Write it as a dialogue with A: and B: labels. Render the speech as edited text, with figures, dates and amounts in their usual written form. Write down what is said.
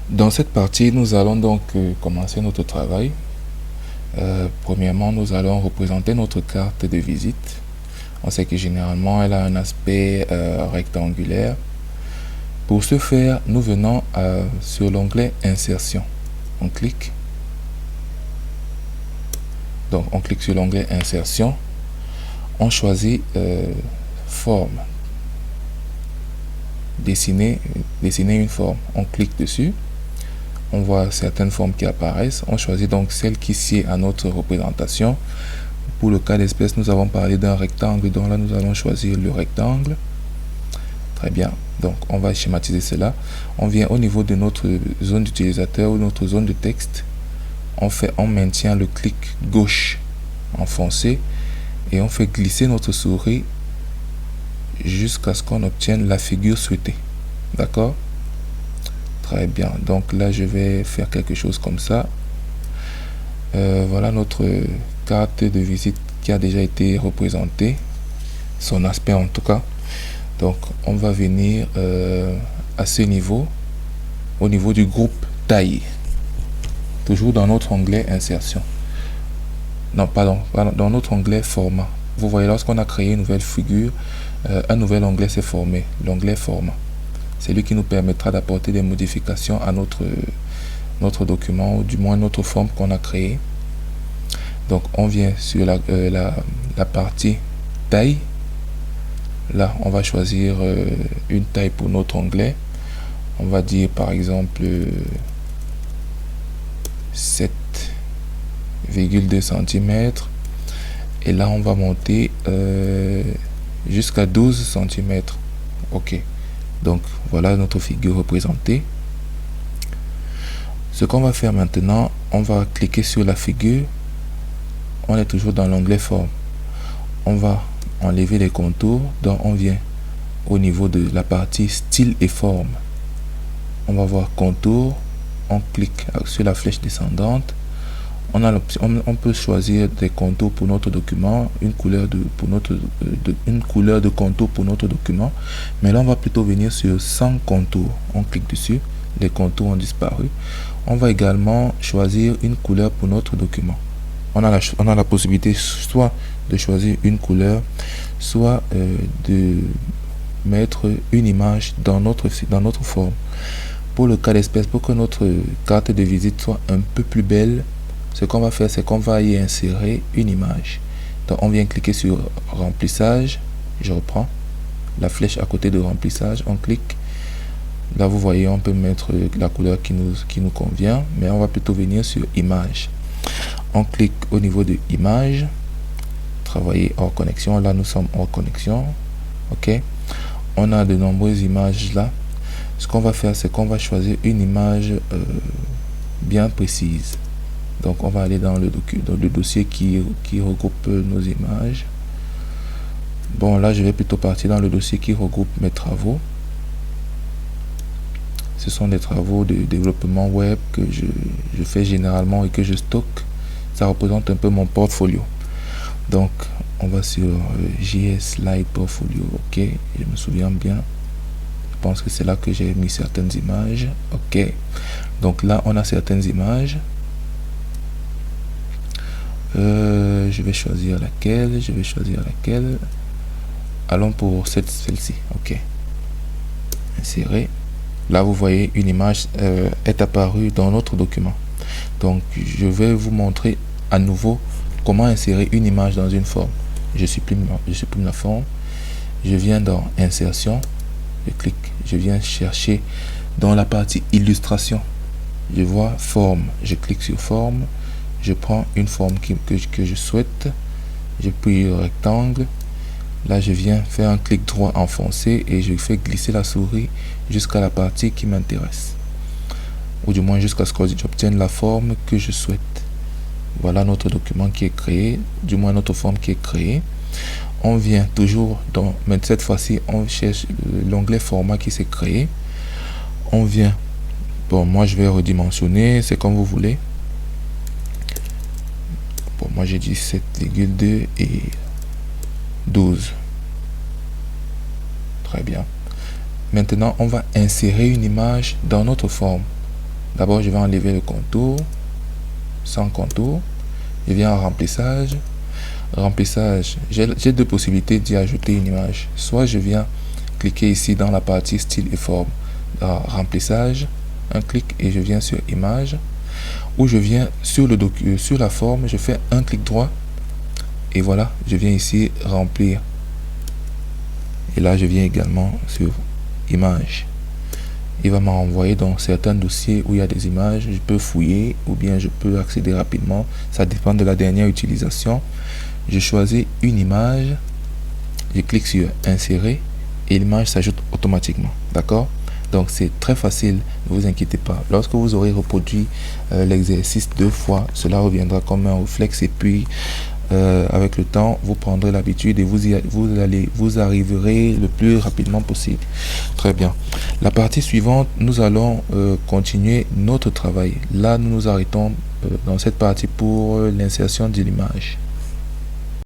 A: Dans cette partie, nous allons donc commencer notre travail. Premièrement, nous allons représenter notre carte de visite. On sait que généralement, elle a un aspect rectangulaire. Pour ce faire, nous venons sur l'onglet Insertion. On clique. Donc, on clique sur l'onglet Insertion. On choisit Forme. Dessiner une forme. On clique dessus. On voit certaines formes qui apparaissent. On choisit donc celle qui sied à notre représentation. Pour le cas d'espèce, nous avons parlé d'un rectangle, donc là nous allons choisir le rectangle. Très bien, donc on va schématiser cela. On vient au niveau de notre zone d'utilisateur ou notre zone de texte. On maintient le clic gauche enfoncé et on fait glisser notre souris jusqu'à ce qu'on obtienne la figure souhaitée. D'accord? Très bien, donc là je vais faire quelque chose comme ça. Voilà notre carte de visite qui a déjà été représentée, son aspect en tout cas. Donc on va venir à ce niveau, au niveau du groupe taille, toujours dans notre onglet insertion. Non, pardon, dans notre onglet format. Vous voyez, lorsqu'on a créé une nouvelle figure, un nouvel onglet s'est formé, l'onglet format. C'est lui qui nous permettra d'apporter des modifications à notre document, ou du moins notre forme qu'on a créée. Donc on vient sur la partie taille. Là on va choisir une taille pour notre onglet. On va dire par exemple 7,2 cm. Et là on va monter jusqu'à 12 cm. Ok, donc voilà notre figure représentée. Ce qu'on va faire maintenant, on va cliquer sur la figure. On est toujours dans l'onglet forme. On va enlever les contours, donc on vient au niveau de la partie style et forme. On va voir contour, on clique sur la flèche descendante. On peut choisir des contours pour notre document, une couleur de contour pour notre document, mais là on va plutôt venir sur sans contour. On clique dessus, les contours ont disparu. On va également choisir une couleur pour notre document. On a la possibilité soit de choisir une couleur, soit de mettre une image dans notre forme. Pour le cas d'espèce, pour que notre carte de visite soit un peu plus belle, ce qu'on va faire, c'est qu'on va y insérer une image. Donc on vient cliquer sur remplissage. Je reprends la flèche à côté de remplissage, on clique. Là vous voyez, on peut mettre la couleur qui nous convient, mais on va plutôt venir sur image. On clique au niveau de image, travailler hors connexion. Là nous sommes hors connexion. Ok, on a de nombreuses images là. Ce qu'on va faire, c'est qu'on va choisir une image bien précise. Donc on va aller dans le dossier qui regroupe nos images. Bon, là je vais plutôt partir dans le dossier qui regroupe mes travaux. Ce sont des travaux de développement web que je fais généralement et que je stocke. Ça représente un peu mon portfolio. Donc on va sur JS Slide Portfolio. Ok, je me souviens bien. Je pense que c'est là que j'ai mis certaines images. Ok, donc là on a certaines images. Je vais choisir laquelle. Allons pour celle-ci. Ok, insérer. Là vous voyez, une image est apparue dans notre document. Donc je vais vous montrer à nouveau comment insérer une image dans une forme. Je supprime la forme, je viens dans insertion, je clique, je viens chercher dans la partie illustration. Je vois forme, je clique sur forme, je prends une forme que je souhaite, je puis rectangle. Là je viens faire un clic droit enfoncé et je fais glisser la souris jusqu'à la partie qui m'intéresse, ou du moins jusqu'à ce que j'obtienne la forme que je souhaite. Voilà notre document qui est créé, du moins notre forme qui est créée. On vient toujours mais cette fois-ci on cherche l'onglet format qui s'est créé. On vient, bon moi je vais redimensionner, c'est comme vous voulez. Bon moi j'ai dit 7,2 et 12. Très bien. Maintenant on va insérer une image dans notre forme. D'abord, je vais enlever le contour, sans contour. Je viens en remplissage. Remplissage, j'ai deux possibilités d'y ajouter une image. Soit je viens cliquer ici dans la partie style et forme, dans remplissage, un clic et je viens sur image, ou je viens sur le sur la forme, je fais un clic droit et voilà, je viens ici remplir. Et là, je viens également sur image. Il va m'envoyer dans certains dossiers où il y a des images. Je peux fouiller ou bien je peux accéder rapidement. Ça dépend de la dernière utilisation. Je choisis une image. Je clique sur insérer et l'image s'ajoute automatiquement. D'accord? Donc c'est très facile, ne vous inquiétez pas. Lorsque vous aurez reproduit l'exercice 2 fois, cela reviendra comme un réflexe et puis avec le temps, vous prendrez l'habitude et vous arriverez le plus rapidement possible. Très bien. La partie suivante, nous allons continuer notre travail. Là, nous nous arrêtons dans cette partie pour l'insertion de l'image.